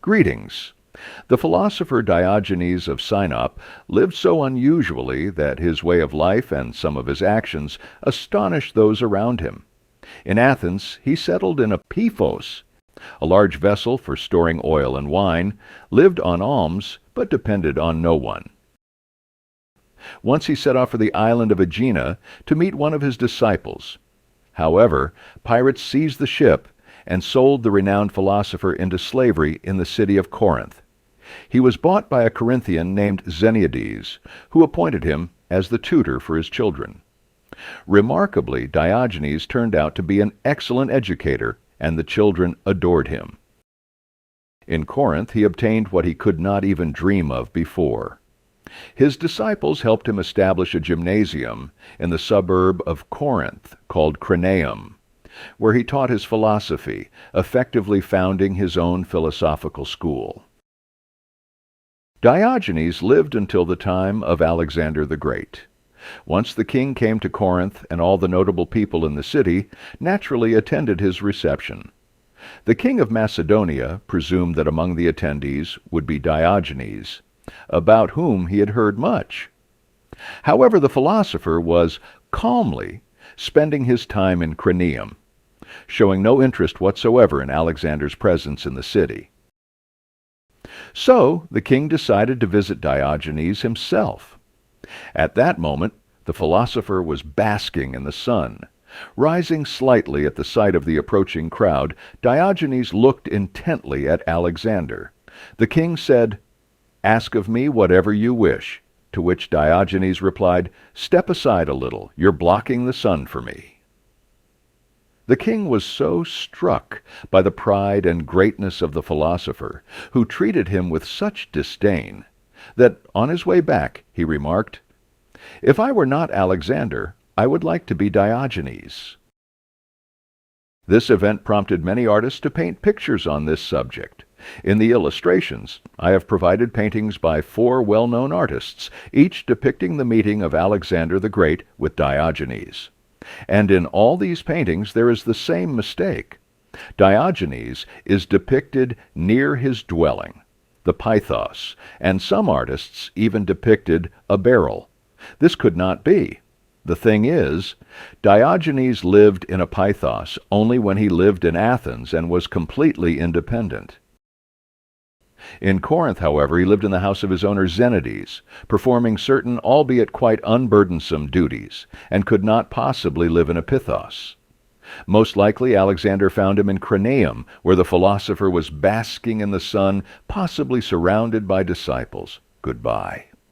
Greetings. The philosopher Diogenes of Sinop lived so unusually that his way of life and some of his actions astonished those around him. In Athens, he settled in a phos, a large vessel for storing oil and wine, lived on alms, but depended on no one. Once he set off for the island of Aegina to meet one of his disciples. However, pirates seized the ship and sold the renowned philosopher into slavery in the city of Corinth. He was bought by a Corinthian named Xeniades, who appointed him as the tutor for his children. Remarkably, Diogenes turned out to be an excellent educator, and the children adored him. In Corinth, he obtained what he could not even dream of before. His disciples helped him establish a gymnasium in the suburb of Corinth called Cranaeum, where he taught his philosophy, effectively founding his own philosophical school. Diogenes lived until the time of Alexander the Great. Once the king came to Corinth, and all the notable people in the city naturally attended his reception. The king of Macedonia presumed that among the attendees would be Diogenes, about whom he had heard much. However, the philosopher was calmly spending his time in Cranaeum, showing no interest whatsoever in Alexander's presence in the city. So the king decided to visit Diogenes himself. At that moment, the philosopher was basking in the sun. Rising slightly at the sight of the approaching crowd, Diogenes looked intently at Alexander. The king said, "Ask of me whatever you wish," to which Diogenes replied, "Step aside a little, you're blocking the sun for me." The king was so struck by the pride and greatness of the philosopher, who treated him with such disdain, that on his way back he remarked, "If I were not Alexander, I would like to be Diogenes." This event prompted many artists to paint pictures on this subject. In the illustrations, I have provided paintings by 4 well-known artists, each depicting the meeting of Alexander the Great with Diogenes. And in all these paintings there is the same mistake. Diogenes is depicted near his dwelling, the Pythos, and some artists even depicted a barrel. This could not be. The thing is, Diogenes lived in a Pythos only when he lived in Athens and was completely independent. In Corinth, however, he lived in the house of his owner Xeniades, performing certain, albeit quite unburdensome, duties, and could not possibly live in a Pythos. Most likely Alexander found him in Cranaeum, where the philosopher was basking in the sun, possibly surrounded by disciples. Goodbye.